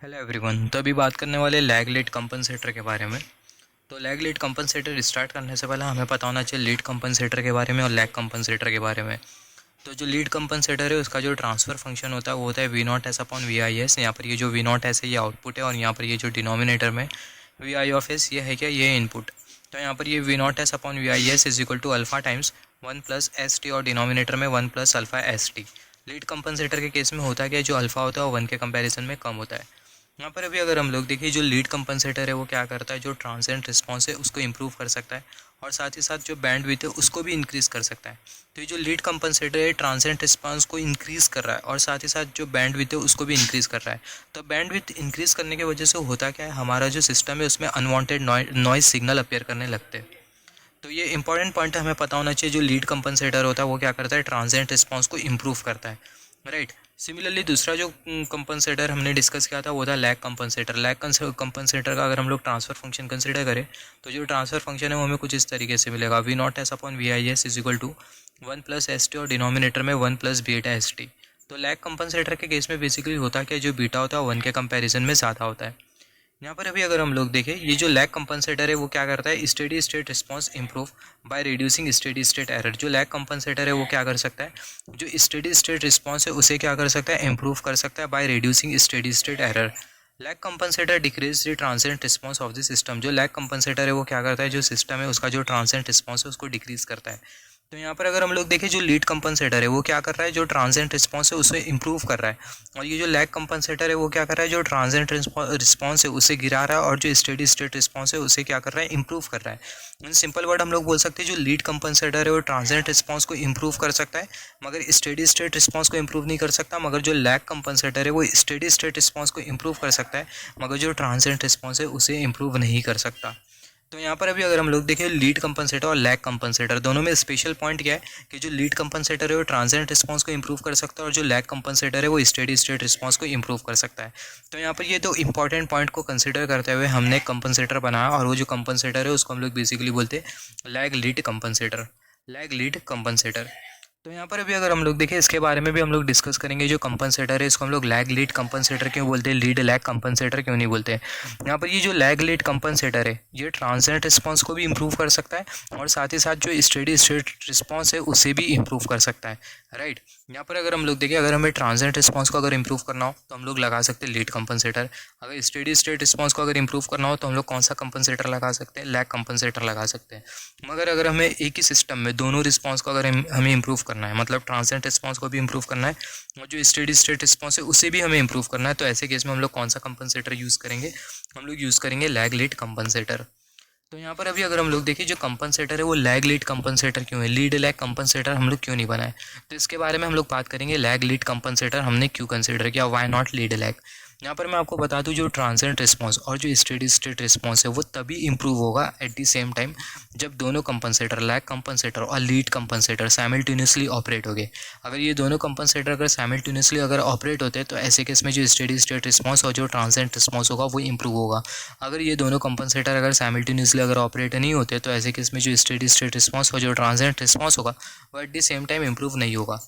Hello everyone. तो अभी बात करने वाले लैग लीड कंपनसेटर के बारे में। तो लैग लीड कंपनसेटर स्टार्ट करने से पहले हमें पता होना चाहिए लीड कंपनसेटर के बारे में और लैग कंपनसेटर के बारे में। तो जो लीड कंपनसेटर है उसका जो ट्रांसफ़र फंक्शन होता है वो होता है V naught S upon V आई एस। यहाँ पर ये जो वी नॉट एस है ये आउटपुट है और यहाँ पर ये जो डिनोमिनेटर में वी आई ऑफ एस ये है क्या, ये इनपुट। तो यहाँ पर ये V naught S upon V I S is equal to alpha times one plus S T और डिनोमिनेटर में one plus alpha s t. Lead compensator के केस में होता क्या है, जो अल्फा होता है वो वन के कंपैरिजन में कम होता है। यहाँ पर अभी अगर हम लोग देखिए जो लीड कंपनसेटर है वो क्या करता है, जो ट्रांसिएंट रिस्पॉन्स है उसको इम्प्रूव कर सकता है और साथ ही साथ जो बैंड विड्थ है उसको भी इंक्रीज़ कर सकता है। तो ये जो लीड कंपनसेटर है ट्रांसिएंट रिस्पॉन्स को इंक्रीज़ कर रहा है और साथ ही साथ जो बैंड विड्थ है उसको भी इंक्रीज़ कर रहा है। तो बैंड विड्थ इंक्रीज़ करने की वजह से होता क्या है, हमारा जो सिस्टम है उसमें अनवांटेड नॉइज सिग्नल अपीयर करने लगते हैं। तो ये इंपॉर्टेंट पॉइंट हमें पता होना चाहिए, जो लीड कंपनसेटर होता है वो क्या करता है, ट्रांसिएंट रिस्पॉन्स को इम्प्रूव करता है, राइट। सिमिलरली दूसरा जो कंपनसेटर हमने डिस्कस किया था वो था लैग कंपनसेटर। लैग कंपनसेटर का अगर हम लोग ट्रांसफर फंक्शन कंसिडर करें तो जो ट्रांसफर फंक्शन है वो हमें कुछ इस तरीके से मिलेगा, V naught S upon V I S is equal to one plus S T और डिनोमिनेटर में one plus beta S T. तो लैग कंपनसेटर के केस में बेसिकली होता क्या, जो बीटा होता है वन के कंपेरिजन में ज़्यादा होता है। यहाँ पर अभी अगर हम लोग देखें ये जो लैग कंपनसेटर है वो क्या करता है, steady state response improve by reducing steady state error. जो लैग कंपनसेटर है वो क्या कर सकता है, जो स्टेडी स्टेट रिस्पांस है उसे क्या कर सकता है, इंप्रूव कर सकता है by reducing steady state error. Lag compensator decrease the transient response of the system. जो लैग कंपनसेटर है वो क्या करता है, जो सिस्टम है उसका जो ट्रांसिएंट रिस्पांस है उसको डिक्रीज करता है। तो यहाँ पर अगर हम लोग देखें जो लीड कंपनसेटर है वो क्या कर रहा है, जो ट्रांसिएंट रिस्पांस है उसे इंप्रूव कर रहा है और ये जो लैग कंपनसेटर है वो क्या कर रहा है, जो ट्रांसिएंट रिस्पांस है उसे गिरा रहा है और जो स्टेडी स्टेट रिस्पांस है उसे क्या कर रहा है, इंप्रूव कर रहा है। इन सिंपल वर्ड हम लोग बोल सकते हैं जो लीड कंपनसेटर है वो ट्रांसिएंट रिस्पांस को इंप्रूव कर सकता है मगर स्टेडी स्टेट रिस्पांस को इंप्रूव नहीं कर सकता, मगर जो लैग कंपनसेटर है वो स्टेडी स्टेट रिस्पांस को इंप्रूव कर सकता है मगर जो ट्रांसिएंट रिस्पांस है उसे इंप्रूव नहीं कर सकता। तो यहाँ पर अभी अगर हम लोग देखें लीड कंपनसेटर और लैग कंपनसेटर दोनों में स्पेशल पॉइंट क्या है कि जो लीड कंपनसेटर है वो ट्रांसिएंट रिस्पांस को इंप्रूव कर सकता है और जो लैग कंपनसेटर है वो स्टेडी स्टेट रिस्पांस को इंप्रूव कर सकता है। तो यहाँ पर ये दो इंपॉर्टेंट पॉइंट को कंसिडर करते हुए हमने एक कंपनसेटर बनाया और वो जो कंपनसेटर है उसको हम लोग बेसिकली बोलते हैं lag lead compensator, lag lead compensator. तो यहाँ पर अभी अगर हम लोग देखें इसके बारे में भी हम लोग डिस्कस करेंगे। जो कंपनसेटर है इसको हम लोग लैग लीड कंपनसेटर क्यों बोलते हैं, लीड लैग कंपनसेटर क्यों नहीं बोलते हैं। यहाँ पर ये जो लैग लीड कंपनसेटर है ये ट्रांसिएंट रिस्पांस को भी इंप्रूव कर सकता है और साथ ही साथ जो स्टेडी स्टेट रिस्पांस है उसे भी इंप्रूव कर सकता है, राइट। यहाँ पर अगर हम लोग देखें अगर हमें ट्रांसिएंट रिस्पांस को अगर इंप्रूव करना हो तो हम लोग लगा सकते हैं लीड कंपनसेटर। अगर स्टेडी स्टेट रिस्पांस को अगर इंप्रूव करना हो तो हम लोग कौन सा कंपनसेटर लगा सकते हैं, लैग कंपनसेटर लगा सकते हैं। मगर अगर हमें एक ही सिस्टम में दोनों रिस्पांस को अगर हमें इंप्रूव करना है, मतलब ट्रांसिएंट रिस्पांस को भी इंप्रूव करना है और जो स्टेडी स्टेट रिस्पांस है उसे भी हमें इंप्रूव करना है, तो ऐसे केस में हम लोग कौन सा कंपनसेटर यूज़ करेंगे, हम लोग यूज़ करेंगे लैग लीड कंपनसेटर। तो यहाँ पर अभी अगर हम लोग देखिए जो कंपनसेटर है वो लैग लीड कंपनसेटर क्यों है, लीड लैग कंपनसेटर हम लोग क्यों नहीं बनाए, तो इसके बारे में हम लोग बात करेंगे। लैग लीड कंपनसेटर हमने क्यों कंसिडर किया, वाई नॉट लीड लैग। यहाँ पर मैं आपको बता दूँ जो ट्रांसिएंट रिस्पांस और जो स्टेडी स्टेट रिस्पांस है वो तभी इंप्रूव होगा एट द सेम टाइम जब दोनों कंपनसेटर लैग कंपनसेटर और लीड कंपनसेटर साइमल्टेनियसली ऑपरेट हो गए। अगर ये दोनों कंपनसेटर अगर साइमल्टेनियसली अगर ऑपरेट होते हैं तो ऐसे केस में जो स्टेडी स्टेट रिस्पांस और जो ट्रांसिएंट रिस्पांस होगा वो इंप्रूव होगा। अगर ये दोनों कंपनसेटर अगर साइमल्टेनियसली अगर ऑपरेट नहीं होते तो ऐसे केस में जो स्टेडी स्टेट रिस्पांस और जो ट्रांसिएंट रिस्पांस होगा वो eight the same time improve नहीं होगा।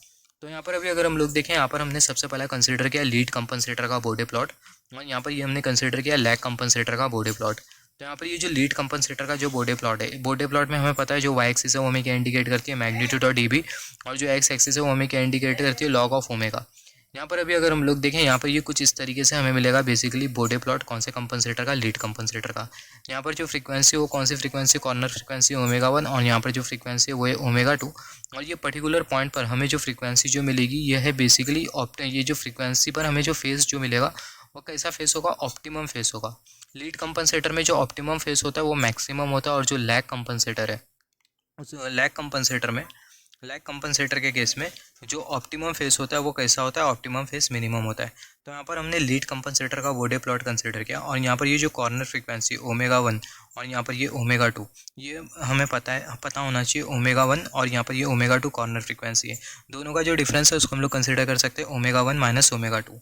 तो यहाँ पर अभी अगर हम लोग देखें यहाँ पर हमने सबसे पहले कंसिडर किया लीड कंपनसेटर का बॉडी प्लॉट और यहाँ पर ये हमने कंसिडर किया लैग कंपनसेटर का बॉडी प्लॉट। तो यहाँ पर ये जो लीड कंपनसेटर का जो बॉडी प्लॉट है, बॉडी प्लॉट में हमें पता है जो वाई एक्सिस है वो हमें क्या इंडिकेट करती है, मैग्नीट्यूड और डीबी, और जो एक्स एक्सिस है वो हमें क्या इंडिकेट करती है, लॉग ऑफ ओमेगा। यहाँ पर अभी अगर हम लोग देखें यहाँ पर ये कुछ इस तरीके से हमें मिलेगा बेसिकली बॉडी प्लॉट कौन से कंपनसेटर का, लीड कंपनसेटर का। यहाँ पर जो फ्रीक्वेंसी वो कौन सी फ्रीक्वेंसी, कॉर्नर फ्रीक्वेंसी ओमेगा 1 और यहाँ पर जो फ्रीक्वेंसी है वो है ओमेगा 2। और ये पर्टिकुलर पॉइंट पर हमें जो फ्रीक्वेंसी जो मिलेगी यह है बेसिकली ये जो फ्रीक्वेंसी पर हमें जो फेस जो मिलेगा वो कैसा फेस होगा, ऑप्टिमम फेस होगा। लीड कंपनसेटर में जो ऑप्टिमम फेस होता है वो मैक्सिमम होता है और जो लैग कंपनसेटर है उस लैग कंपनसेटर के केस में जो ऑप्टिमम फेस होता है वो कैसा होता है, ऑप्टिमम फेस मिनिमम होता है। तो यहाँ पर हमने लीड कंपनसेटर का बॉडी प्लॉट कंसिडर किया और यहाँ पर ये जो कॉर्नर फ्रीक्वेंसी ओमेगा 1 और यहाँ पर ये ओमेगा 2 ये हमें पता होना चाहिए। ओमेगा 1 और यहाँ पर ये ओमेगा 2 कॉर्नर फ्रीक्वेंसी है, दोनों का जो डिफरेंस है उसको हम लोग कंसिडर कर सकते हैं ओमेगा 1 माइनस ओमेगा 2।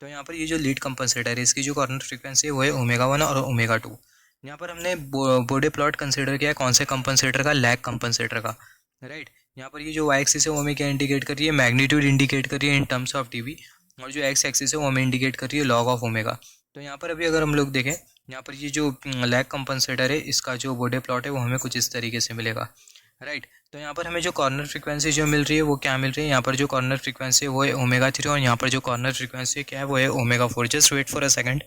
तो यहाँ पर ये जो लीड कंपनसेटर है इसकी जो कॉर्नर फ्रीक्वेंसी है वो है ओमेगा 1 और ओमेगा 2। यहाँ पर हमने बॉडी प्लॉट कंसिडर किया कौन से कंपनसेटर का, लैग कंपनसेटर का, राइट। यहाँ पर ये जो वाई एक्सिस है वो हमें क्या इंडिकेट कर रही है, मैग्नीट्यूड इंडिकेट कर रही है इन टर्म्स ऑफ डीबी, और जो एक्स एक्सिस है वो हमें इंडिकेट कर रही है लॉग ऑफ ओमेगा। तो तो यहाँ पर अभी अगर हम लोग देखें, यहाँ पर ये जो लैग कंपनसेटर है इसका जो बॉडी प्लॉट है वो हमें कुछ इस तरीके से मिलेगा, राइट। तो यहाँ पर हमें जो कॉर्नर फ्रीक्वेंसी जो मिल रही है वो क्या मिल रही है, यहाँ पर जो कॉर्नर फ्रीक्वेंसी है वो है ओमेगा 3 और यहाँ पर जो कॉर्नर फ्रीक्वेंसी क्या है वो है omega 4। Just wait for a second,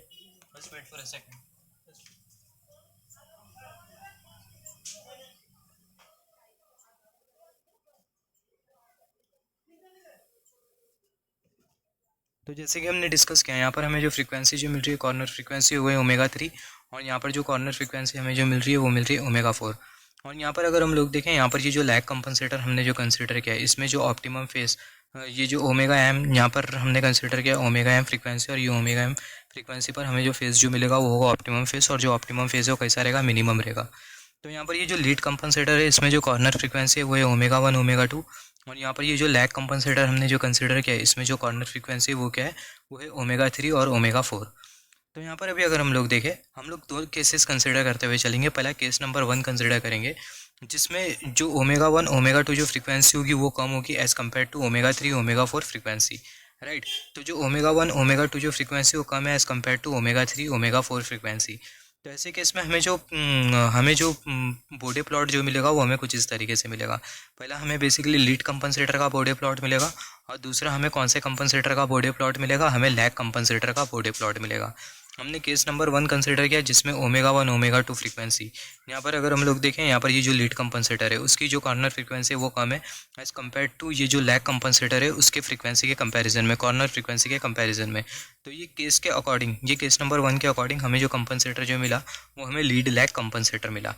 just wait for a second. तो जैसे कि हमने डिस्कस किया, यहाँ पर हमें जो फ्रीक्वेंसी जो मिल रही है कॉर्नर फ्रीक्वेंसी वो है ओमेगा 3 और यहाँ पर जो कॉर्नर फ्रीक्वेंसी हमें जो मिल रही है वो मिल रही है ओमेगा 4। और यहाँ पर अगर हम लोग देखें, यहाँ पर ये जो लैग कंपनसेटर हमने जो कंसिडर किया है इसमें जो ऑप्टिमम फेस ये जो ओमेगा एम यहाँ पर हमने कंसिडर किया ओमेगा एम फ्रीक्वेंसी, और ये ओमेगा एम फ्रीक्वेंसी पर हमें जो फेस जो मिलेगा वो होगा ऑप्टिमम फेस, और जो ऑप्टिमम फेस है वो कैसा रहेगा, मिनिमम रहेगा। तो यहाँ पर ये जो लीड कंपनसेटर है इसमें जो कॉर्नर फ्रीक्वेंसी है वो है ओमेगा 1 ओमेगा 2, और यहाँ पर ये जो लैग कंपनसेटर हमने जो कंसिडर किया है इसमें जो कॉर्नर फ्रीक्वेंसी वो क्या है, वो है ओमेगा 3 और ओमेगा 4। तो यहाँ पर अभी अगर हम लोग देखें, हम लोग दो केसेस कंसिडर करते हुए चलेंगे। पहला केस नंबर 1 कंसिडर करेंगे जिसमें जो ओमेगा 1 ओमेगा 2 जो फ्रीक्वेंसी होगी वो कम होगी as compared to omega 3 omega 4 frequency, right. तो जो ओमेगा 1 ओमेगा 2 जो फ्रीक्वेंसी वो कम है as compared to omega 3 omega 4 frequency. तो ऐसे केस में हमें जो बॉडी प्लॉट जो मिलेगा वो हमें कुछ इस तरीके से मिलेगा। पहला हमें बेसिकली लीड कंपनसेटर का बॉडी प्लॉट मिलेगा, और दूसरा हमें कौन से कंपनसेटर का बॉडी प्लॉट मिलेगा, हमें लैग कंपनसेटर का बॉडी प्लॉट मिलेगा। हमने केस नंबर 1 कंसिडर किया जिसमें ओमेगा 1 ओमेगा 2 फ्रीक्वेंसी। यहाँ पर अगर हम लोग देखें, यहाँ पर ये जो लीड कंपनसेटर है उसकी जो कॉर्नर फ्रीक्वेंसी है वो कम है एज़ कम्पेयर टू ये जो लैग कंपनसेटर है उसके फ्रीक्वेंसी के कंपैरिजन में, कॉर्नर फ्रीक्वेंसी के कंपैरिजन में। तो ये केस के अकॉर्डिंग, ये केस नंबर 1 के अकॉर्डिंग हमें जो कंपनसेटर जो मिला वो हमें लीड लैग कंपनसेटर मिला।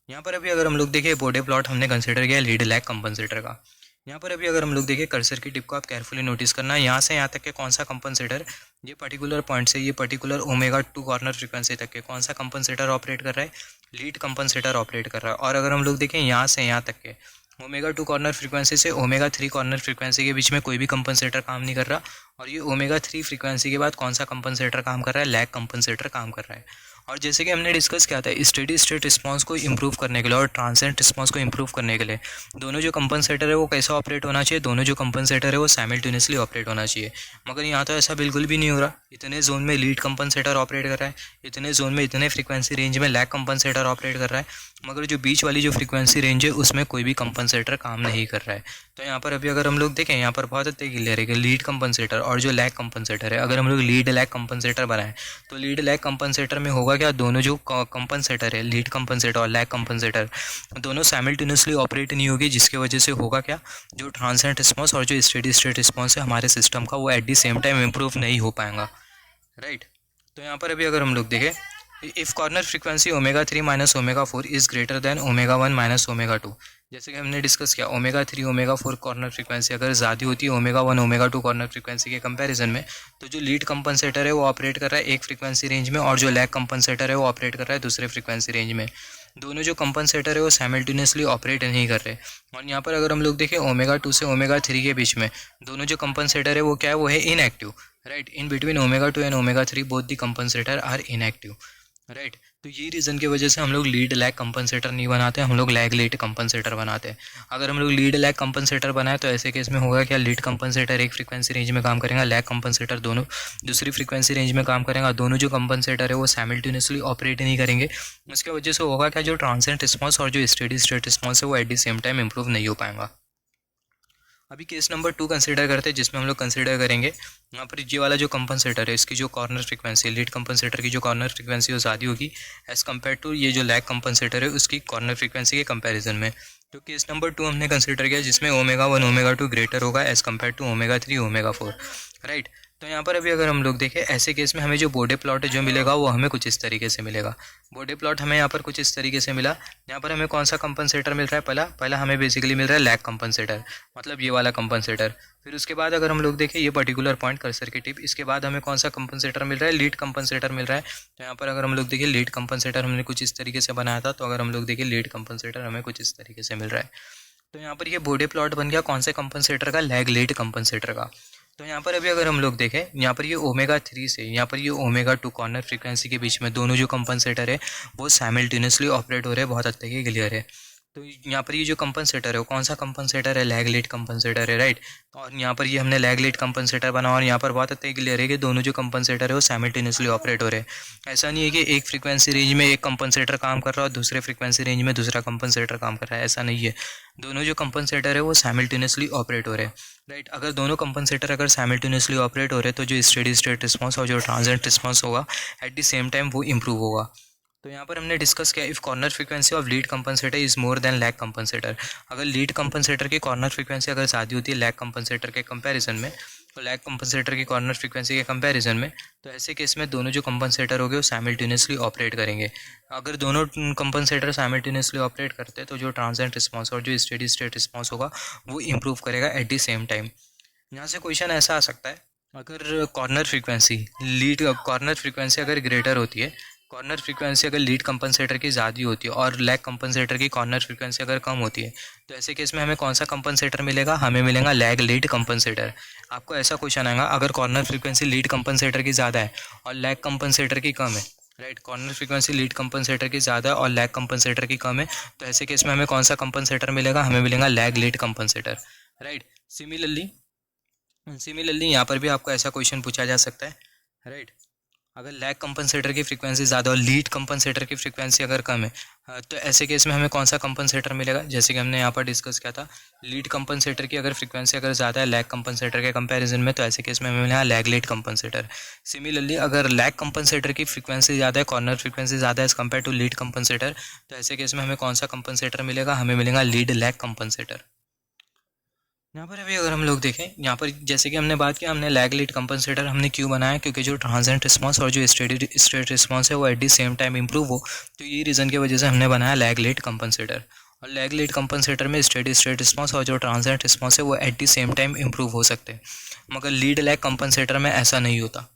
यहाँ पर अभी अगर हम लोग देखें बॉडी प्लॉट हमने कंसिडर किया लीड लैग कंपनसेटर का। यहाँ पर अभी अगर हम लोग देखें कर्सर की टिप को आप केयरफुली नोटिस करना, यहाँ से यहाँ तक के कौन सा कंपनसेटर ये पर्टिकुलर पॉइंट से ये पर्टिकुलर ओमेगा 2 कॉर्नर फ्रीक्वेंसी तक के कौन सा कंपनसेटर ऑपरेट कर रहा है, लीड कंपनसेटर ऑपरेट कर रहा है। और अगर हम लोग देखें यहाँ से यहाँ तक के ओमेगा 2 कॉर्नर फ्रीक्वेंसी से ओमेगा 3 कॉर्नर फ्रीक्वेंसी के बीच में कोई भी कंपनसेटर काम नहीं कर रहा, और ये ओमेगा 3 फ्रीक्वेंसी के बाद कौन सा कंपनसेटर काम कर रहा है, लैग कंपनसेटर काम कर रहा है। और जैसे कि हमने डिस्कस किया था स्टेडी स्टेट रिस्पांस को इंप्रूव करने के लिए और ट्रांसिएंट रिस्पांस को इंप्रूव करने के लिए दोनों जो कंपनसेटर है वो कैसा ऑपरेट होना चाहिए, दोनों जो कंपनसेटर है वो साइमल्टेनियसली ऑपरेट होना चाहिए। मगर यहाँ तो ऐसा बिल्कुल भी नहीं हो रहा। इतने जोन में लीड कंपनसेटर ऑपरेट कर रहा है, इतने जोन में इतने फ्रीक्वेंसी रेंज में लैग कंपनसेटर ऑपरेट कर रहा है, मगर जो बीच वाली जो फ्रीक्वेंसी रेंज है उसमें कोई भी कंपनसेटर काम नहीं कर रहा है। तो यहाँ पर अभी अगर हम लोग देखें, यहाँ पर बहुत अच्छे क्लियर है कि लीड कंपनसेटर और जो लैग कंपनसेटर है, अगर हम लोग लीड लैग कंपनसेटर बनाएं तो लीड लैग कंपनसेटर में होगा क्या, दोनों जो कंपनसेटर है लीड कंपनसेटर और लैग कंपनसेटर दोनों साइमल्टेनियसली ऑपरेट नहीं होगी, जिसकी वजह से होगा क्या, जो ट्रांसिएंट रिस्पांस और जो स्टेडी स्टेट रिस्पांस है हमारे सिस्टम का वो eight the same time improve नहीं हो पाएगा, राइट। तो यहाँ पर अभी अगर हम लोग देखें, if corner frequency omega 3 minus omega 4 is greater than omega 1 minus omega 2, जैसे कि हमने डिस्कस किया ओमेगा 3 ओमेगा 4 कॉर्नर फ्रीक्वेंसी अगर ज़्यादा होती है ओमेगा 1 ओमेगा 2 कॉर्नर फ्रीक्वेंसी के कंपैरिजन में, तो जो लीड कंपनसेटर है वो ऑपरेट कर रहा है एक फ्रीक्वेंसी रेंज में, और जो लैग कंपनसेटर है वो ऑपरेट कर रहा है दूसरे फ्रीक्वेंसी रेंज में। दोनों जो कंपनसेटर है वो साइमल्टेनियसली ऑपरेट नहीं कर रहे। और यहाँ पर अगर हम लोग देखें ओमेगा 2 से ओमेगा 3 के बीच में दोनों जो कंपनसेटर है वो क्या है, वो है inactive, right. In between omega 2 and omega 3 both the compensator are inactive, right. तो ये रीज़न की वजह से हम लोग लीड लैग कंपनसेटर नहीं बनाते, हम लोग लैग लीड कंपनसेटर बनाते हैं। अगर हम लोग लीड लैग कंपनसेटर बनाए तो ऐसे केस में होगा क्या, लीड कंपनसेटर एक फ्रीक्वेंसी रेंज में काम करेगा, लैग कंपनसेटर दोनों दूसरी फ्रीक्वेंसी रेंज में काम करेगा, दोनों जो कंपनसेटर है वो साइमल्टेनियसली ऑपरेट नहीं करेंगे। उसकी वजह से होगा क्या, जो ट्रांसिएंट रिस्पांस और जो स्टेडी स्टेट रिस्पांस है वो eight the same time improve नहीं हो पाएगा। अभी केस नंबर 2 कंसिडर करते हैं जिसमें हम लोग कंसिडर करेंगे यहाँ पर ये वाला जो कंपनसेटर है इसकी जो कॉर्नर फ्रीक्वेंसी लीड कंपनसेटर की जो कॉर्नर फ्रीक्वेंसी वो ज़्यादा होगी एज़ कम्पेयर टू ये जो लैग कंपनसेटर है उसकी कॉर्नर फ्रीक्वेंसी के कंपैरिजन में। तो केस नंबर 2 हमने कंसिडर किया जिसमें ओमेगा 1 ओमेगा 2 ग्रेटर होगा as compared to omega 3 omega 4, right. तो यहाँ पर अभी अगर हम लोग देखें ऐसे केस में हमें जो बॉडी प्लॉट जो मिलेगा वो हमें कुछ इस तरीके से मिलेगा। बॉडी प्लॉट हमें यहाँ पर कुछ इस तरीके से मिला। यहाँ पर हमें कौन सा कंपनसेटर मिल रहा है, पहला हमें बेसिकली मिल रहा है लैग कंपनसेटर, मतलब ये वाला कंपनसेटर। फिर उसके बाद अगर हम लोग देखें ये पर्टिकुलर पॉइंट कर्सर की टिप, इसके बाद हमें कौन सा कंपनसेटर मिल रहा है, लीड कंपनसेटर मिल रहा है। तो यहाँ पर अगर हम लोग देखें लीड कंपनसेटर हमने कुछ इस तरीके से बनाया था, तो अगर हम लोग देखें लीड कंपनसेटर हमें कुछ इस तरीके से मिल रहा है। तो यहाँ पर ये बॉडी प्लॉट बन गया कौन से कंपनसेटर का, लैग लीड कंपनसेटर का। तो यहाँ पर अभी अगर हम लोग देखें यहाँ पर ये ओमेगा 3 से यहाँ पर ये ओमेगा 2 कॉर्नर फ्रीक्वेंसी के बीच में दोनों जो कंपनसेटर है वो साइमल्टेनियसली ऑपरेट हो रहे हैं, बहुत हद तक ये क्लियर है। तो यहाँ पर ये जो कंपनसेटर है वो कौन सा कंपनसेटर है, लैग लीड कंपनसेटर है, राइट। और यहाँ पर ये हमने लैग लीड कंपनसेटर बना और यहाँ पर बात आती है क्लियर है कि दोनों जो कंपनसेटर है वो साइमल्टेनियसली ऑपरेट हो रहे हैं। ऐसा नहीं है कि एक फ्रीक्वेंसी रेंज में एक कंपनसेटर काम कर रहा है और दूसरे फ्रीक्वेंसी रेंज में दूसरा कंपनसेटर काम कर रहा है, ऐसा नहीं है। दोनों जो कंपनसेटर है वो साइमल्टेनियसली ऑपरेट हो रहे हैं, राइट। अगर दोनों कंपनसेटर अगर साइमल्टेनियसली ऑपरेट हो रहे हैं तो जो स्टेडी स्टेट रिस्पॉन्स और जो ट्रांजिएंट रिस्पॉन्स होगा एट द सेम टाइम वो इम्प्रूव होगा। तो यहाँ पर हमने डिस्कस किया if corner frequency of lead compensator is more than lag compensator. अगर लीड कंपनसेटर की कॉर्नर फ्रीक्वेंसी अगर ज़्यादा होती है लैग कंपनसेटर के कंपैरिजन में, तो लैग कंपनसेटर की कॉर्नर फ्रीक्वेंसी के कंपैरिजन में, तो ऐसे केस में दोनों जो कंपनसेटर होंगे वो साइमल्टेनियसली ऑपरेट करेंगे। अगर दोनों कंपनसेटर साइमल्टेनियसली ऑपरेट करते हैं तो जो ट्रांजिएंट रिस्पॉन्स और जो स्टेडी स्टेट रिस्पॉन्स होगा वो इम्प्रूव करेगा एट द सेम टाइम। यहाँ से क्वेश्चन ऐसा आ सकता है, अगर कॉर्नर फ्रीक्वेंसी अगर ग्रेटर होती है, कॉर्नर फ्रीक्वेंसी अगर लीड कंपनसेटर की ज़्यादा होती है और लैग कंपनसेटर की कॉर्नर फ्रीक्वेंसी अगर कम होती है, तो ऐसे केस में हमें कौन सा कंपनसेटर मिलेगा, हमें मिलेगा लैग लीड कंपनसेटर। आपको ऐसा क्वेश्चन आएगा अगर कॉर्नर फ्रीक्वेंसी लीड कंपनसेटर की ज़्यादा है और लैग कंपनसेटर की कम है, right. Corner frequency lead compensator की ज़्यादा है और लैग कंपनसेटर की कम है, तो ऐसे केस में हमें कौन सा कंपनसेटर मिलेगा, हमें मिलेगा lag lead compensator, right. Similarly यहाँ पर भी आपको ऐसा क्वेश्चन पूछा जा सकता है, राइट। अगर लैग कंपनसेटर की फ्रीक्वेंसी ज़्यादा और लीड कंपनसेटर की फ्रीक्वेंसी अगर कम है, तो ऐसे केस में हमें कौन सा कंपनसेटर मिलेगा, जैसे कि हमने यहाँ पर डिस्कस किया था, लीड कंपनसेटर की अगर फ्रीक्वेंसी अगर ज़्यादा है लैग कंपनसेटर के कंपैरिजन में, तो ऐसे केस में हमें मिलेगा लैग लीड कंपनसेटर। सिमिलरली अगर लैग कंपनसेटर की फ्रीक्वेंसी ज़्यादा है, कॉर्नर फ्रीक्वेंसी ज़्यादा है as compared to lead compensator, तो ऐसे केस में हमें कौन सा कंपनसेटर मिलेगा, हमें मिलेगा लीड लैग कंपनसेटर। यहाँ पर अभी अगर हम लोग देखें, यहाँ पर जैसे कि हमने बात किया, हमने लैग लीड कंपनसेटर हमने क्यों बनाया, क्योंकि जो ट्रांजिएंट रिस्पॉन्स और जो स्टेडी स्टेट रिस्पॉन्स है वो eight the same time improve हो, तो ये रीज़न की वजह से हमने बनाया लैग लीड कंपनसेटर। और लैग लीड कंपनसेटर में स्टेडी स्टेट रिस्पॉन्स और जो ट्रांजिएंट रिस्पॉन्स है वो eight the same time improve हो सकते हैं, मगर लीड लैग कंपनसेटर में ऐसा नहीं होता।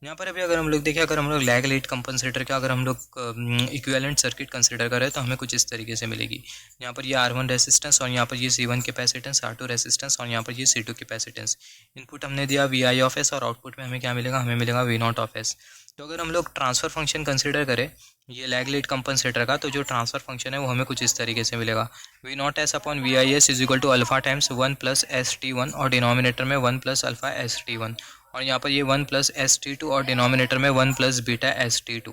यहाँ पर अभी अगर हम लोग देखें, अगर हम लोग लैग लीड कंपनसेटर का अगर हम लोग इक्विवेलेंट सर्किट कंसिडर करें तो हमें कुछ इस तरीके से मिलेगी। यहाँ पर ये R1 रेसिस्टेंस और यहाँ पर ये C1 कैपेसिटेंस, R2 रेसिस्टेंस और यहाँ पर ये C2 कैपेसिटेंस। इनपुट हमने दिया VI ऑफ S और आउटपुट में हमें क्या मिलेगा, हमें मिलेगा V0 ऑफ S। तो अगर हम लोग ट्रांसफ़र फंक्शन कंसिडर करें ये लैग लीड कंपनसेटर का, तो जो ट्रांसफ़र फंक्शन है वो हमें कुछ इस तरीके से मिलेगा, V0 S upon VIS is equal to alpha times 1 plus ST1 और डिनोमिनेटर में 1 प्लस अल्फा ST1 और यहाँ पर ये 1 प्लस ST2 और डिनोमिनेटर में 1 प्लस बीटा ST2,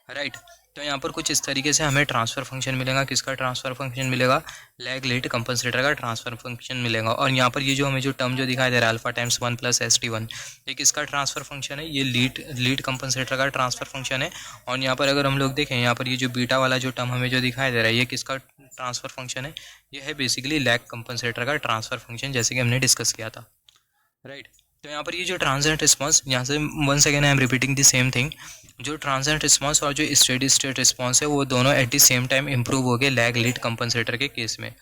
राइट। तो यहाँ पर कुछ इस तरीके से हमें ट्रांसफ़र फंक्शन मिलेगा, किसका ट्रांसफ़र फंक्शन मिलेगा, लैग लीड कंपनसेटर का ट्रांसफ़र फंक्शन मिलेगा। और यहाँ पर ये जो हमें जो टर्म जो दिखाई दे रहा है अल्फा टाइम्स 1 प्लस ST1, ये किसका ट्रांसफ़र फंक्शन है, ये लीड कंपनसेटर का ट्रांसफ़र फंक्शन है। और यहाँ पर अगर हम लोग देखें, यहाँ पर ये जो बीटा वाला जो टर्म हमें जो दिखाई दे रहा है ये किसका ट्रांसफ़र फंक्शन है, ये है बेसिकली लैग कंपनसेटर का ट्रांसफ़र फंक्शन, जैसे कि हमने डिस्कस किया था, राइट। तो यहाँ पर ये जो ट्रांजिएंट रिस्पॉन्स, यहाँ से once again I am repeating the same thing, जो ट्रांजिएंट रिस्पॉन्स और जो स्टेडी स्टेट रिस्पॉन्स है वो दोनों at the same time improve हो गए लैग लीड कंपनसेटर के केस में,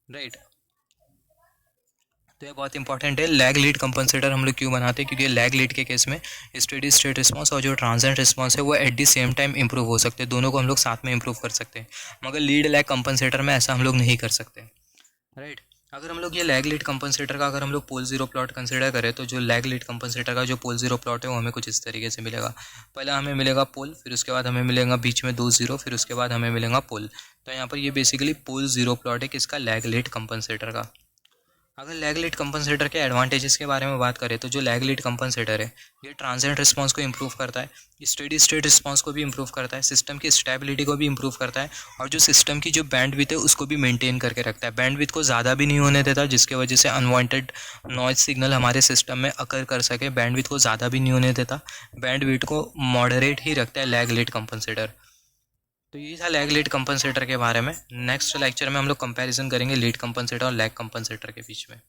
राइट। तो ये बहुत इंपॉर्टेंट है, लैग लीड कंपनसेटर हम लोग क्यों बनाते हैं, क्योंकि लैग लीड के केस में स्टेडी स्टेट रिस्पॉन्स और जो ट्रांजिएंट रिस्पॉन्स है वो eight the same time improve हो सकते हैं, दोनों को हम लोग साथ में इंप्रूव कर सकते हैं, मगर लीड लैग कंपनसेटर में ऐसा हम लोग नहीं कर सकते, राइट। अगर हम लोग ये लैग लीड कंपनसेटर का अगर हम लोग पोल जीरो प्लॉट कंसिडर करें, तो जो लैग लीड कंपनसेटर का जो पोल जीरो प्लॉट है वो हमें कुछ इस तरीके से मिलेगा। पहले हमें मिलेगा पोल, फिर उसके बाद हमें मिलेगा बीच में 2 जीरो, फिर उसके बाद हमें मिलेगा पोल। तो यहाँ पर ये बेसिकली पोल जीरो प्लॉट है किसका, लैग लीड कंपनसेटर का। अगर लैग लीड कंपनसेटर के एडवांटेजेस के बारे में बात करें, तो जो लैग लीड कंपनसेटर है ये ट्रांजिएंट रिस्पॉन्स को इंप्रूव करता है, स्टेडी स्टेट रिस्पॉन्स को भी इंप्रूव करता है, सिस्टम की स्टेबिलिटी को भी इंप्रूव करता है, और जो सिस्टम की जो बैंडविड्थ है उसको भी मेंटेन करके रखता है, बैंडविड्थ को ज़्यादा भी नहीं होने देता जिसकी वजह से अनवांटेड नॉइज सिग्नल हमारे सिस्टम में अकर कर सके, बैंडविड्थ को ज़्यादा भी नहीं होने देता, बैंडविड्थ को मॉडरेट ही रखता है लैग लीड कंपनसेटर। तो ये था लैग लीड कंपनसेटर के बारे में। नेक्स्ट लेक्चर में हम लोग कंपैरिजन करेंगे लीड कंपनसेटर और लैग कंपनसेटर के बीच में।